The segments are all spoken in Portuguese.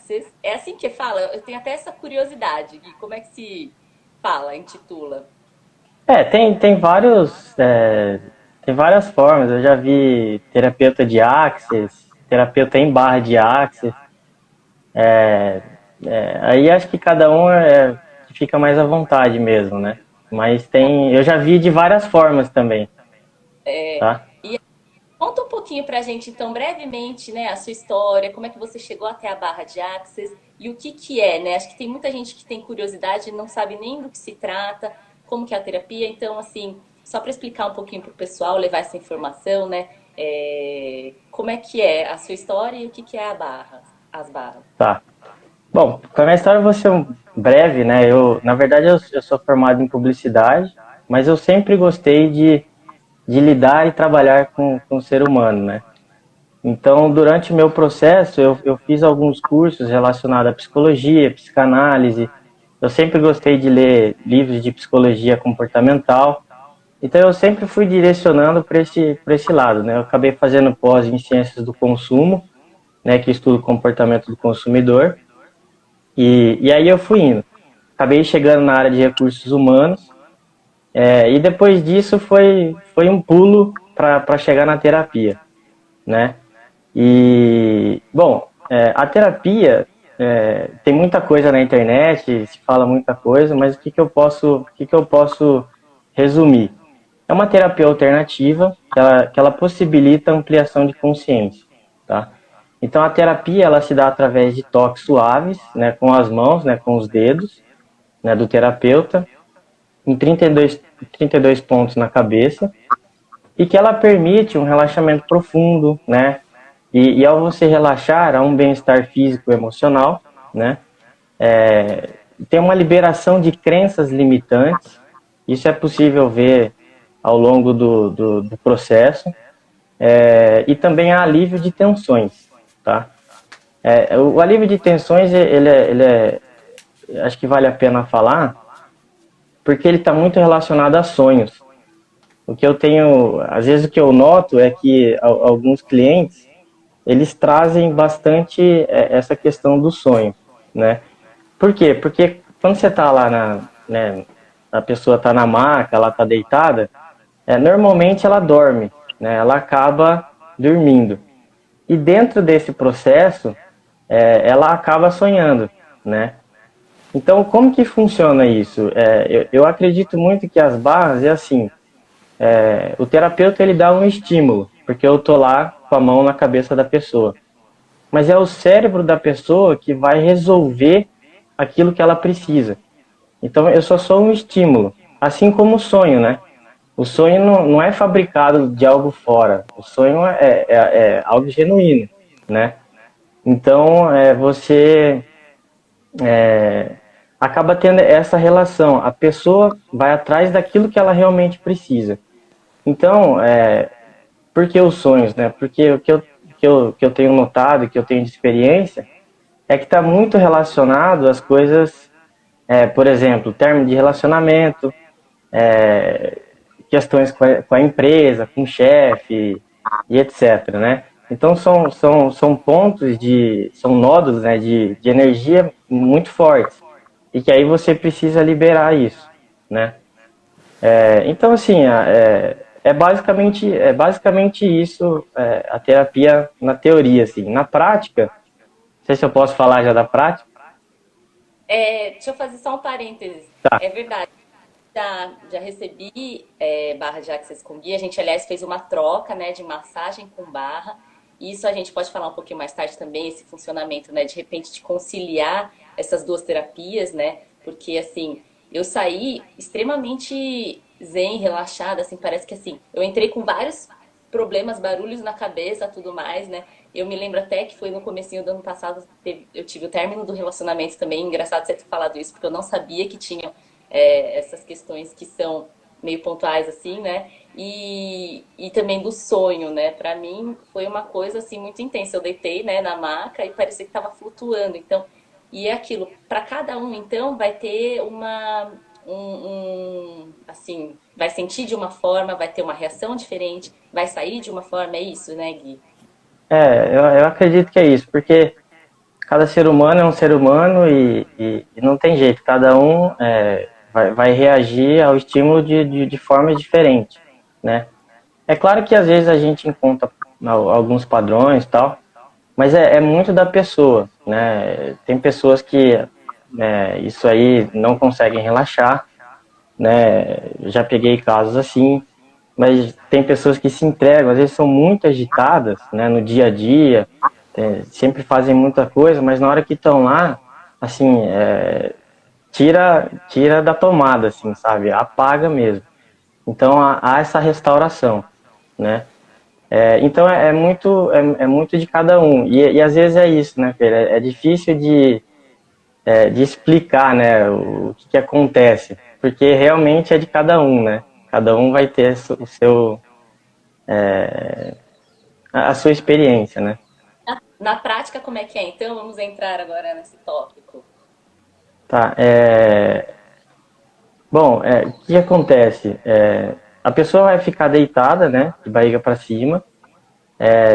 Axis. É assim que fala? Eu tenho até essa curiosidade, Gui. Como é que se fala, intitula? Tem várias formas. Eu já vi terapeuta de Axis, terapeuta em barra de Axis. Aí acho que cada um fica mais à vontade mesmo, né? Mas eu já vi de várias formas também, tá? E conta um pouquinho pra gente, então, brevemente, né, a sua história, como é que você chegou até a barra de Axis e o que que é, né? Acho que tem muita gente que tem curiosidade e não sabe nem do que se trata, como que é a terapia. Então, assim, só para explicar um pouquinho pro pessoal, levar essa informação, né? Como é que é a sua história e o que que é a barra, as barras. Tá. Bom, para minha história eu vou ser breve, né? Na verdade, eu sou formado em publicidade, mas eu sempre gostei de lidar e trabalhar com o ser humano, né? Então, durante o meu processo, eu fiz alguns cursos relacionados à psicologia, psicanálise. Eu sempre gostei de ler livros de psicologia comportamental. Então, eu sempre fui direcionando para esse lado, né? Eu acabei fazendo pós em ciências do consumo, né? Que estuda o comportamento do consumidor. E aí eu fui indo. Acabei chegando na área de recursos humanos. E depois disso foi um pulo para chegar na terapia, né? E, bom, a terapia, tem muita coisa na internet, se fala muita coisa, mas o que que eu posso resumir? É uma terapia alternativa que ela possibilita ampliação de consciência, tá? Então, a terapia, ela se dá através de toques suaves, né, com as mãos, né, com os dedos, né, do terapeuta, em 32 pontos na cabeça, e que ela permite um relaxamento profundo, né, e ao você relaxar, há um bem-estar físico e emocional, né? Tem uma liberação de crenças limitantes. Isso é possível ver ao longo do processo. E também há alívio de tensões, tá? O alívio de tensões, acho que vale a pena falar, porque ele está muito relacionado a sonhos. O que eu tenho, às vezes o que eu noto é que alguns clientes eles trazem bastante essa questão do sonho, né? Por quê? Porque quando você está lá né, a pessoa está na maca, ela está deitada, normalmente ela dorme, né? Ela acaba dormindo. E dentro desse processo, ela acaba sonhando, né? Então, como que funciona isso? Eu acredito muito que as barras é assim, o terapeuta ele dá um estímulo, porque eu tô lá com a mão na cabeça da pessoa. Mas é o cérebro da pessoa que vai resolver aquilo que ela precisa. Então eu só sou um estímulo, assim como o sonho, né? O sonho não é fabricado de algo fora, o sonho é algo genuíno, né? Então você acaba tendo essa relação, a pessoa vai atrás daquilo que ela realmente precisa. Então, por que os sonhos, né? Porque que eu tenho notado, que eu tenho de experiência, é que está muito relacionado às coisas, por exemplo, término de relacionamento, questões com a empresa, com o chefe e etc, né? Então são pontos são nódulos, né, de energia muito fortes e que aí você precisa liberar isso, né? Então assim, é basicamente isso, a terapia na teoria, assim. Na prática, não sei se eu posso falar já da prática. Deixa eu fazer só um parênteses. É verdade. Já recebi barra de Access com guia. A gente, aliás, fez uma troca, né, de massagem com barra. Isso a gente pode falar um pouquinho mais tarde também, esse funcionamento, né, de repente de conciliar essas duas terapias, né? Porque, assim, eu saí extremamente zen, relaxada, assim, parece que, assim, eu entrei com vários problemas, barulhos na cabeça, tudo mais, né? Eu me lembro até que foi no comecinho do ano passado, eu tive o término do relacionamento também. Engraçado você ter falado isso, porque eu não sabia que tinham essas questões que são meio pontuais, assim, né? E também do sonho, né? Pra mim foi uma coisa, assim, muito intensa. Eu deitei, né, na maca e parecia que tava flutuando. Então, e é aquilo, para cada um, então, vai ter assim, vai sentir de uma forma, vai ter uma reação diferente, vai sair de uma forma, é isso, né, Gui? Eu acredito que é isso, porque cada ser humano é um ser humano e não tem jeito, cada um vai reagir ao estímulo de forma diferente, né? É claro que às vezes a gente encontra alguns padrões e tal, mas é muito da pessoa, né? Tem pessoas que isso aí não conseguem relaxar, né? Já peguei casos assim, mas tem pessoas que se entregam, às vezes são muito agitadas, né? No dia a dia, sempre fazem muita coisa, mas na hora que estão lá, assim, tira da tomada, assim, sabe? Apaga mesmo. Então há essa restauração, né? Então é muito de cada um. E às vezes é isso, né, Pedro? É difícil de explicar, né, o que acontece, porque realmente é de cada um, né? Cada um vai ter o seu, a sua experiência, né? Na prática, como é que é? Então, vamos entrar agora nesse tópico. Tá, bom, o que acontece? A pessoa vai ficar deitada, né, de barriga para cima.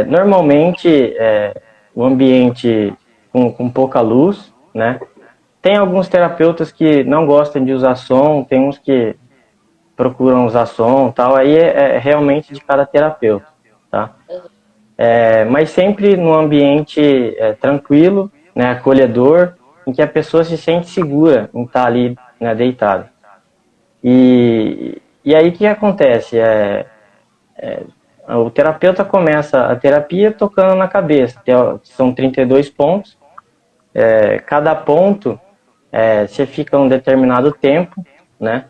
Normalmente, o ambiente com pouca luz, né? Tem alguns terapeutas que não gostam de usar som, tem uns que procuram usar som e tal, aí é realmente de cada terapeuta, tá? Mas sempre num ambiente tranquilo, né, acolhedor, em que a pessoa se sente segura em estar ali, né, deitada. E aí o que acontece? O terapeuta começa a terapia tocando na cabeça, são 32 pontos, cada ponto você fica um determinado tempo, né?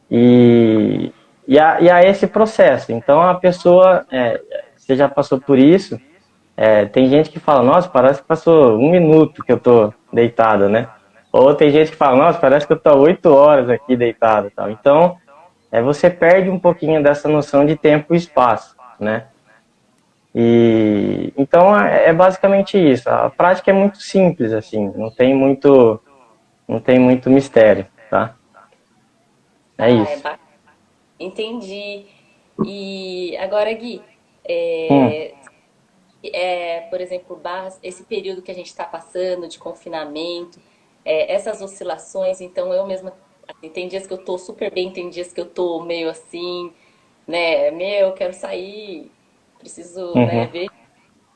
E, e há esse processo. Então a pessoa, você já passou por isso, tem gente que fala, nossa, parece que passou 1 minuto que eu tô deitado, né? Ou tem gente que fala, nossa, parece que eu tô 8 horas aqui deitado, tal. Então você perde um pouquinho dessa noção de tempo e espaço, né? E então é basicamente isso. A prática é muito simples, assim, não tem muito mistério, tá? É Ah, é isso. bacana. Entendi. E agora, Gui, Hum, por exemplo, Barras, esse período que a gente está passando de confinamento, essas oscilações, então eu mesma, assim, tem dias que eu tô super bem, tem dias que eu tô meio assim, né? Meu, quero sair, preciso, né, uhum. ver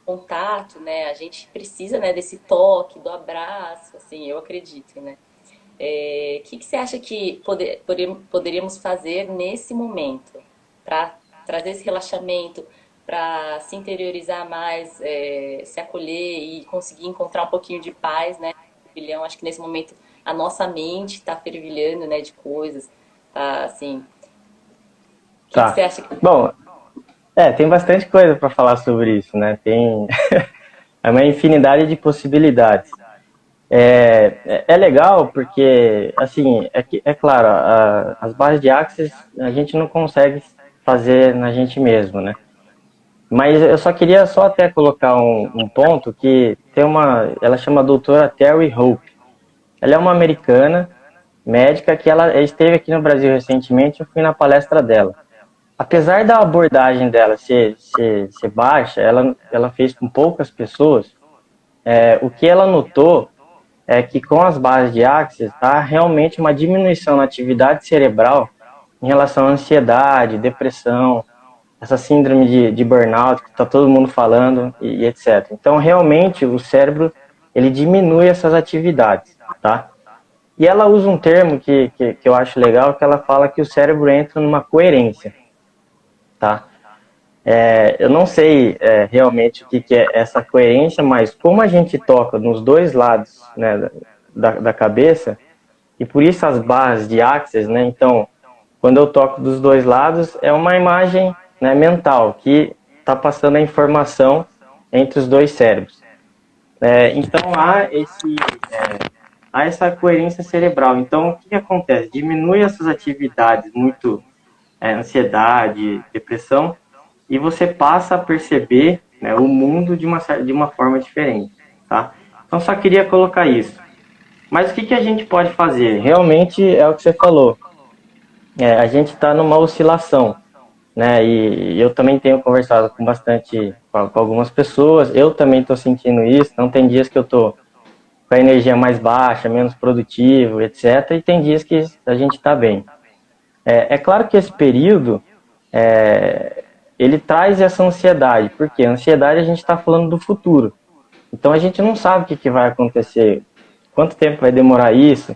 contato, né? A gente precisa, né, desse toque, do abraço, assim, eu acredito, né? Que você acha que poderíamos fazer nesse momento para trazer esse relaxamento, para se interiorizar mais, se acolher e conseguir encontrar um pouquinho de paz, né? Fervilhão, acho que nesse momento a nossa mente está fervilhando, né, de coisas, tá assim. O que você Tá. acha que Bom, tem bastante coisa para falar sobre isso, né? Tem é uma infinidade de possibilidades. É legal porque, assim, é claro, as barras de Axis a gente não consegue fazer na gente mesmo, né? Mas eu só queria só até colocar um ponto que ela chama doutora Terry Hope. Ela é uma americana, médica, que ela esteve aqui no Brasil recentemente, eu fui na palestra dela. Apesar da abordagem dela ser baixa, ela fez com poucas pessoas, o que ela notou é que com as bases de Axis há realmente uma diminuição na atividade cerebral em relação à ansiedade, depressão, essa síndrome de burnout que está todo mundo falando e etc. Então, realmente, o cérebro ele diminui essas atividades, tá? E ela usa um termo que eu acho legal, que ela fala que o cérebro entra numa coerência, tá? Eu não sei realmente o que é essa coerência, mas como a gente toca nos dois lados, né, da cabeça, e por isso as barras de axis, né? Então, quando eu toco dos dois lados, é uma imagem, né, mental que está passando a informação entre os dois cérebros. Então há essa coerência cerebral. Então, o que acontece? Diminui essas atividades muito ansiedade, depressão, e você passa a perceber, né, o mundo de uma forma diferente, tá? Então, só queria colocar isso. Mas o que a gente pode fazer? Realmente é o que você falou. A gente está numa oscilação, né? E eu também tenho conversado com algumas pessoas. Eu também estou sentindo isso. Não tem dias que eu estou com a energia mais baixa, menos produtivo, etc. E tem dias que a gente está bem. É claro que esse período, ele traz essa ansiedade, porque a ansiedade a gente está falando do futuro. Então a gente não sabe o que vai acontecer, quanto tempo vai demorar isso,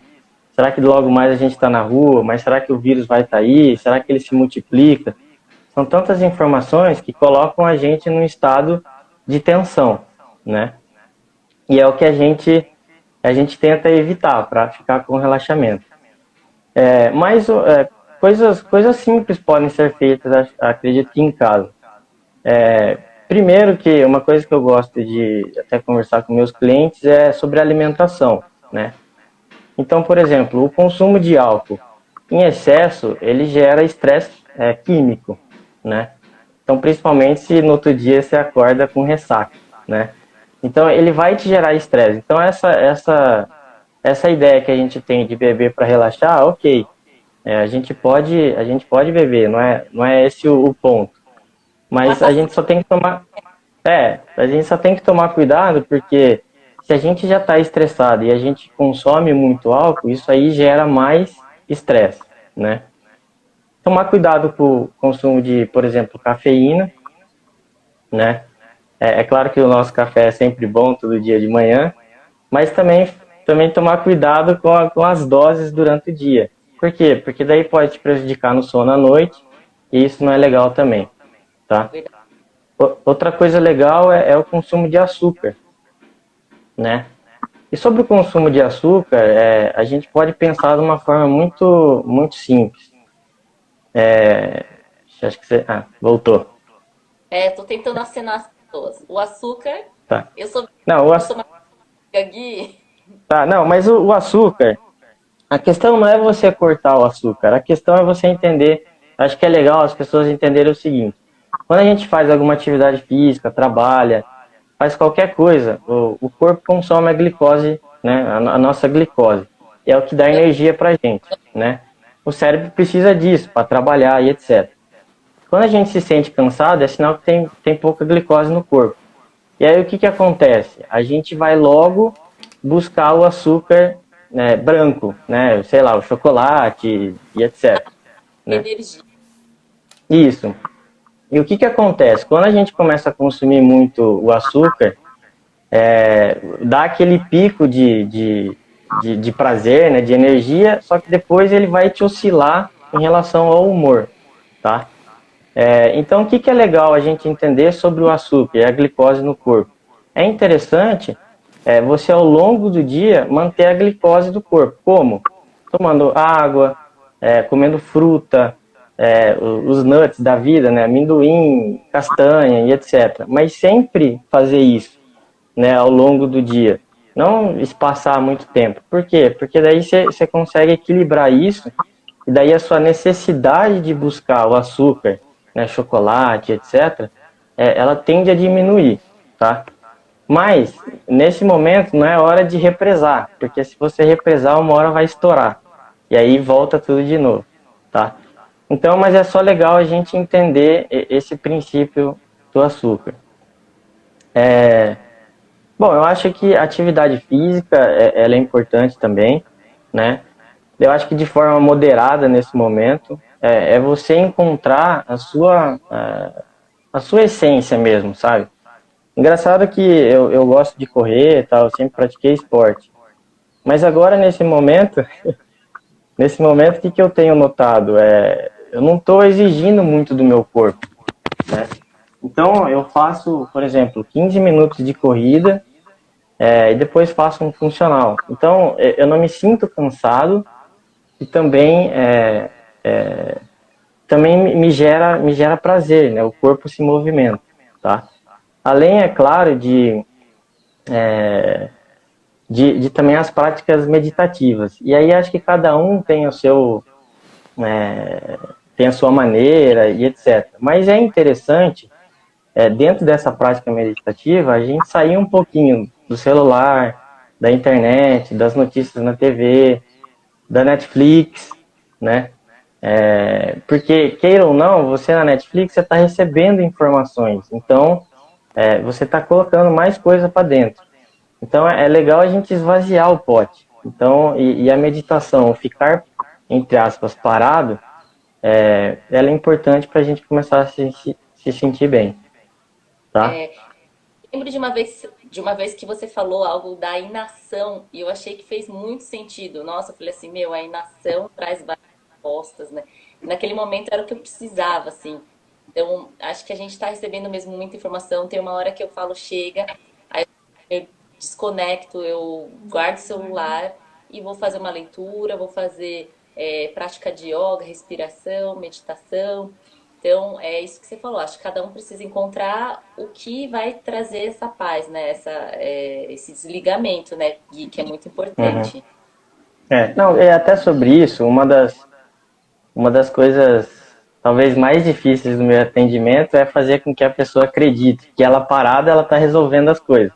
será que logo mais a gente está na rua, mas será que o vírus vai estar aí, será que ele se multiplica? São tantas informações que colocam a gente num estado de tensão, né? E é o que a gente tenta evitar para ficar com relaxamento. Mas coisas simples podem ser feitas, acredito que em casa. Primeiro que uma coisa que eu gosto de até conversar com meus clientes é sobre alimentação, né? Então, por exemplo, o consumo de álcool em excesso, ele gera estresse químico, né? Então, principalmente se no outro dia você acorda com ressaca, né? Então, ele vai te gerar estresse. Então, essa ideia que a gente tem de beber para relaxar, ok. A gente pode beber, não é esse o ponto. Mas a gente só tem que tomar, a gente só tem que tomar cuidado porque se a gente já está estressado e a gente consome muito álcool, isso aí gera mais estresse, né? Tomar cuidado com o consumo de, por exemplo, cafeína, né? É claro que o nosso café é sempre bom todo dia de manhã, mas também tomar cuidado com as doses durante o dia. Por quê? Porque daí pode te prejudicar no sono à noite e isso não é legal também, tá? Outra coisa legal é o consumo de açúcar, né? E sobre o consumo de açúcar, a gente pode pensar de uma forma muito, muito simples. Acho que você... Ah, voltou. Tô tentando acenar as pessoas. O açúcar, Tá. eu sou, Não, eu sou mais amiga, Gui. tá, não, mas o açúcar, a questão não é você cortar o açúcar, a questão é você entender, acho que é legal as pessoas entenderem o seguinte, quando a gente faz alguma atividade física, trabalha, faz qualquer coisa, o corpo consome a glicose, né, a nossa glicose, e é o que dá energia pra gente, né? O cérebro precisa disso para trabalhar e etc. Quando a gente se sente cansado, é sinal que tem pouca glicose no corpo. E aí o que acontece? A gente vai logo buscar o açúcar, né, branco, né? Sei lá, o chocolate e etc. Né? Energia. Isso. E o que acontece? Quando a gente começa a consumir muito o açúcar, dá aquele pico de prazer, né, de energia, só que depois ele vai te oscilar em relação ao humor, tá? Então, o que é legal a gente entender sobre o açúcar e a glicose no corpo? É interessante você, ao longo do dia, manter a glicose do corpo. Como? Tomando água, comendo fruta, os nuts da vida, né? Amendoim, castanha e etc. Mas sempre fazer isso, né, ao longo do dia. Não espaçar muito tempo. Por quê? Porque daí você consegue equilibrar isso e daí a sua necessidade de buscar o açúcar, né, chocolate, etc., ela tende a diminuir, tá? Mas, nesse momento, não é hora de represar, porque se você represar, uma hora vai estourar. E aí volta tudo de novo, tá? Então, mas é só legal a gente entender esse princípio do açúcar. Bom, eu acho que a atividade física, ela é importante também, né? Eu acho que de forma moderada nesse momento, é você encontrar a sua essência mesmo, sabe? Engraçado que eu gosto de correr e tal, eu sempre pratiquei esporte. Mas agora, nesse momento, o que eu tenho notado? Eu não estou exigindo muito do meu corpo, né? Então, eu faço, por exemplo, 15 minutos de corrida, e depois faço um funcional. Então, eu não me sinto cansado e também me gera prazer, né? O corpo se movimenta, tá? Além, é claro, de também as práticas meditativas. E aí acho que cada um tem a sua maneira e etc. Mas é interessante, dentro dessa prática meditativa, a gente sair um pouquinho do celular, da internet, das notícias na TV, da Netflix, né? Porque, queira ou não, você na Netflix, você está recebendo informações. Então, você está colocando mais coisa para dentro. Então é legal a gente esvaziar o pote. Então, e a meditação, ficar, entre aspas, parado, ela é importante para a gente começar a se sentir bem, tá? Lembro de uma vez que você falou algo da inação e eu achei que fez muito sentido. Nossa, eu falei assim, meu, a inação traz várias respostas, né? E naquele momento era o que eu precisava, assim. Então, acho que a gente está recebendo mesmo muita informação. Tem uma hora que eu falo, chega, aí eu desconecto, eu guardo o celular e vou fazer uma leitura, vou fazer prática de yoga, respiração, meditação. Então, é isso que você falou. Acho que cada um precisa encontrar o que vai trazer essa paz, né? Esse desligamento, né? Gui, que é muito Uhum. importante. Não, é até sobre isso, uma das coisas talvez mais difíceis do meu atendimento é fazer com que a pessoa acredite que ela parada, ela está resolvendo as coisas.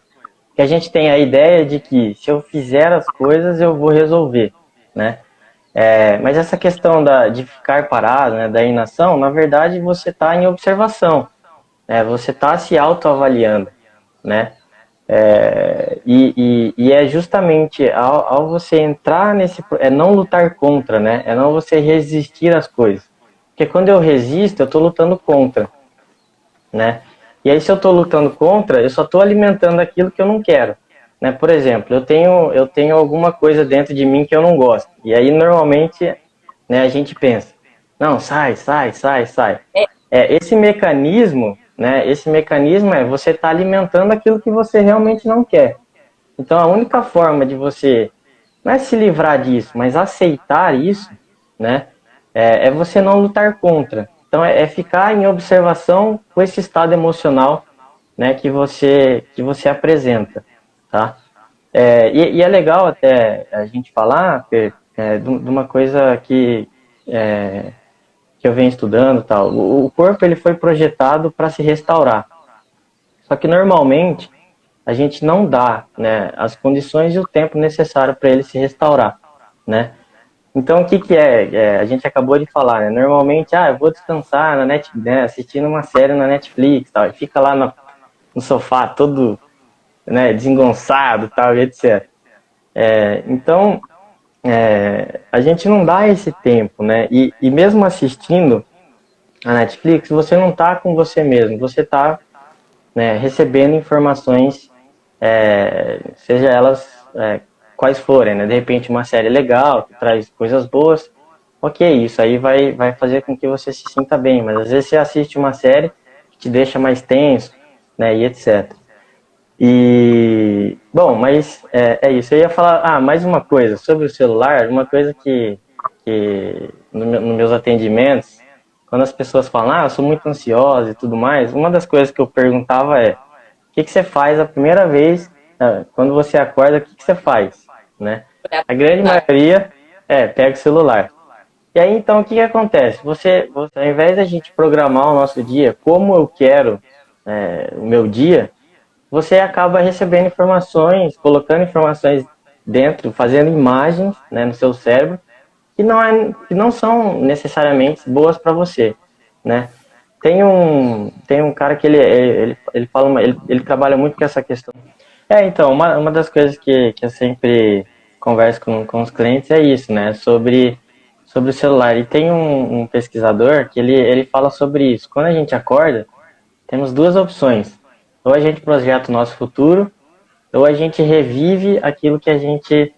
Que a gente tem a ideia de que se eu fizer as coisas, eu vou resolver, né? Mas essa questão de ficar parado, né, da inação, na verdade você está em observação, né? Você está se autoavaliando, né? E é justamente ao você entrar nesse... É não lutar contra, né? É não você resistir às coisas. Porque quando eu resisto, eu estou lutando contra, né? E aí se eu estou lutando contra, eu só estou alimentando aquilo que eu não quero, né? Por exemplo, eu tenho alguma coisa dentro de mim que eu não gosto. E aí normalmente, né, a gente pensa, não, sai, sai, sai, sai. Esse mecanismo, né? Esse mecanismo é você estar alimentando aquilo que você realmente não quer. Então, a única forma de você não é se livrar disso, mas aceitar isso, né, é você não lutar contra. Então, é ficar em observação com esse estado emocional, né, que você apresenta, tá? E é legal até a gente falar de uma coisa que eu venho estudando, tal. O corpo ele foi projetado para se restaurar. Só que normalmente a gente não dá, né, as condições e o tempo necessário para ele se restaurar, né? Então, o que que a gente acabou de falar, né? Normalmente, eu vou descansar né, assistindo uma série na Netflix, tal, e fica lá no sofá todo, né, desengonçado, tal, e etc. Então, a gente não dá esse tempo, né? E mesmo assistindo a Netflix, você não está com você mesmo, você está, né, recebendo informações, seja elas quais forem, né? De repente uma série legal, que traz coisas boas, ok, isso aí vai fazer com que você se sinta bem, mas às vezes você assiste uma série que te deixa mais tenso, né, e etc. E, bom, mas é isso. Eu ia falar, mais uma coisa, sobre o celular, uma coisa que nos meus atendimentos, quando as pessoas falam, eu sou muito ansiosa e tudo mais, uma das coisas que eu perguntava o que você faz a primeira vez, quando você acorda, o que você faz, né? A grande maioria pega o celular. E aí, então, o que acontece? Ao invés da gente programar o nosso dia, como eu quero o meu dia, você acaba recebendo informações, colocando informações dentro, fazendo imagens, né, no seu cérebro, que não são necessariamente boas para você, né? Tem um cara que ele fala, ele trabalha muito com essa questão. Então, uma das coisas que eu sempre converso com os clientes é isso, né? Sobre o celular. E tem um pesquisador que ele fala sobre isso. Quando a gente acorda, temos duas opções. Ou a gente projeta o nosso futuro, ou a gente revive aquilo que a gente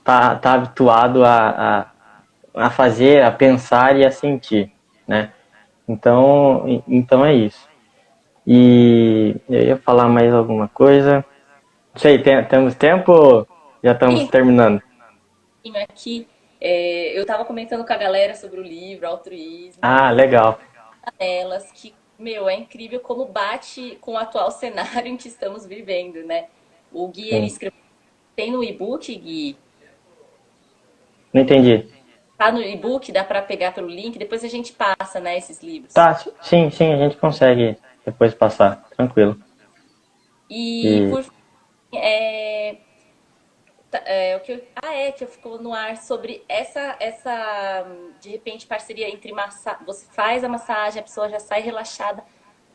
tá habituado a fazer, a pensar e a sentir, né? Então é isso. E eu ia falar mais alguma coisa. Não sei, temos tempo ou já estamos Sim, terminando? aqui, eu estava comentando com a galera sobre o livro Altruísmo, Legal. elas que, meu, é incrível como bate com o atual cenário em que estamos vivendo, né? O Gui, ele Sim. escreveu, tem no e-book, Gui? Não entendi. Tá no e-book, dá para pegar pelo link, depois a gente passa, né, esses livros. Tá, sim, a gente consegue depois passar, tranquilo. E E por fim, é, o que que eu ficou no ar sobre de repente parceria entre você faz a massagem, a pessoa já sai relaxada,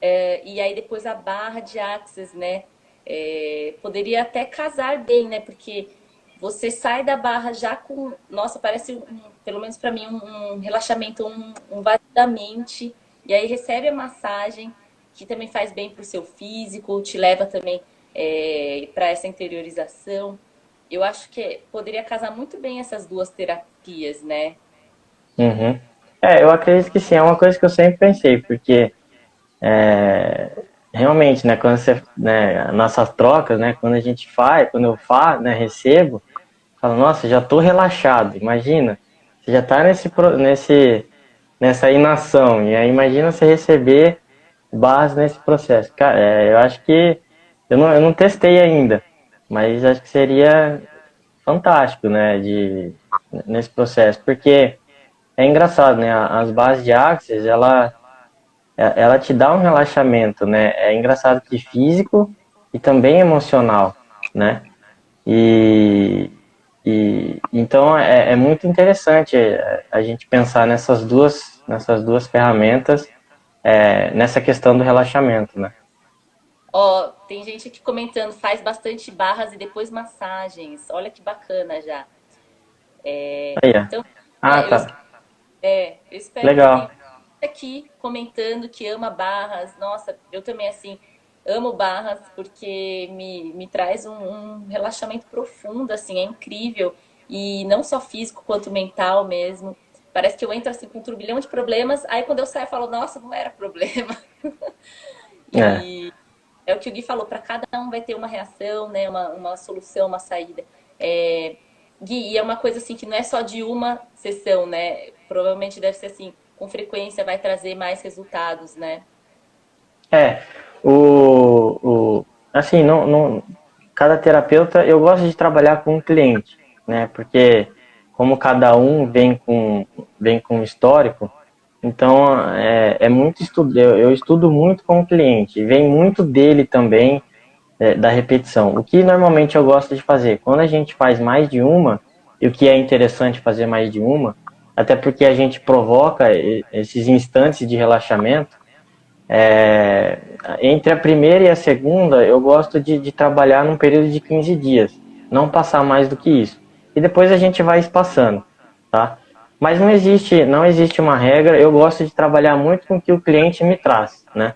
e aí depois a barra de axis, né? poderia até casar bem, né? Porque você sai da barra já com, nossa, parece, pelo menos para mim, um relaxamento, um vazio da mente. E aí recebe a massagem, que também faz bem para o seu físico, te leva também para essa interiorização. Eu acho que poderia casar muito bem essas duas terapias, né? Uhum. Eu acredito que sim, é uma coisa que eu sempre pensei, porque realmente, né, quando você, né, nossas trocas, né, quando a gente faz, quando eu faço, né, recebo, falo, nossa, já tô relaxado, imagina, você já tá nessa inação, e aí imagina você receber barras nesse processo. Cara, eu acho que, eu não testei ainda, mas acho que seria fantástico, né, nesse processo, porque é engraçado, né, as bases de Axis, ela te dá um relaxamento, né? É engraçado que físico e também emocional, né? E, então é muito interessante a gente pensar nessas duas ferramentas nessa questão do relaxamento, né? Ó, tem gente aqui comentando, faz bastante barras e depois massagens. Olha que bacana já. Aí, ó. Então, Ah, eu tá. eu espero que tenha Legal. aqui comentando que ama barras. Nossa, eu também, assim, amo barras porque me traz um relaxamento profundo, assim, é incrível. E não só físico quanto mental mesmo. Parece que eu entro, assim, com um turbilhão de problemas. Aí, quando eu saio, eu falo, nossa, não era problema. É, E é o que o Gui falou, para cada um vai ter uma reação, né? Uma solução, uma saída. É, Gui, e é uma coisa assim que não é só de uma sessão, né? Provavelmente deve ser assim, com frequência vai trazer mais resultados, né? é. Assim, cada terapeuta, eu gosto de trabalhar com um cliente, né? Porque como cada um vem com um histórico, então é muito estudo, eu estudo muito com o cliente, vem muito dele também, da repetição. O que normalmente eu gosto de fazer, quando a gente faz mais de uma, e o que é interessante fazer mais de uma, até porque a gente provoca esses instantes de relaxamento, é, entre a primeira e a segunda, eu gosto de trabalhar num período de 15 dias, não passar mais do que isso. E depois a gente vai espaçando, tá? Mas não existe uma regra, eu gosto de trabalhar muito com o que o cliente me traz, né?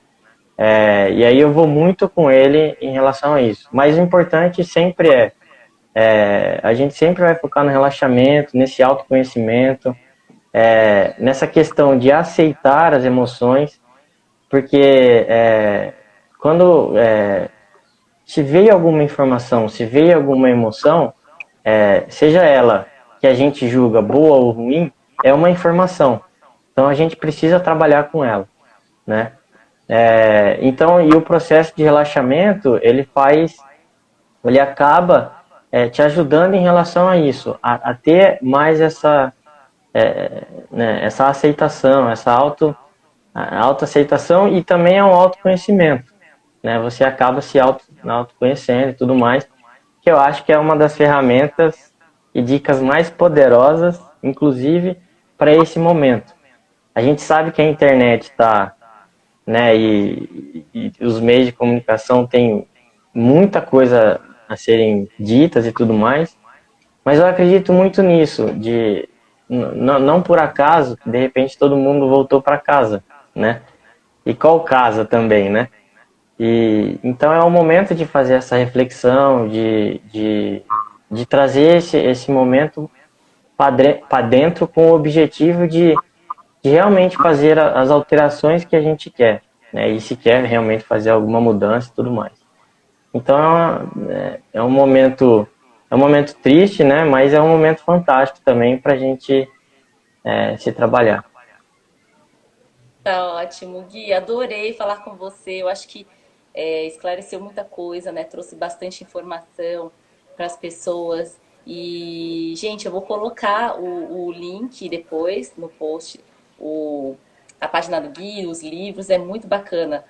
E aí eu vou muito com ele em relação a isso. Mas o importante sempre a gente sempre vai focar no relaxamento, nesse autoconhecimento, nessa questão de aceitar as emoções, porque quando se veio alguma informação, se veio alguma emoção, seja ela que a gente julga boa ou ruim, é uma informação. Então a gente precisa trabalhar com ela, né? Então, e o processo de relaxamento, ele acaba te ajudando em relação a isso, a ter mais né, essa aceitação, a autoaceitação e também ao autoconhecimento, né? Você acaba autoconhecendo e tudo mais, que eu acho que é uma das ferramentas e dicas mais poderosas, inclusive para esse momento. A gente sabe que a internet está, né, e os meios de comunicação têm muita coisa a serem ditas e tudo mais, mas eu acredito muito nisso, não por acaso, de repente todo mundo voltou para casa, né? E qual casa também, né? E então é o momento de fazer essa reflexão, de trazer esse momento para dentro com o objetivo de realmente fazer as alterações que a gente quer, né? E se quer realmente fazer alguma mudança e tudo mais. Então é um momento triste, né? Mas é um momento fantástico também para a gente se trabalhar. Tá ótimo, Gui. Adorei falar com você. Eu acho que esclareceu muita coisa, né? Trouxe bastante informação para as pessoas. E, gente, eu vou colocar o link depois no post, o, a página do Gui, os livros, é muito bacana.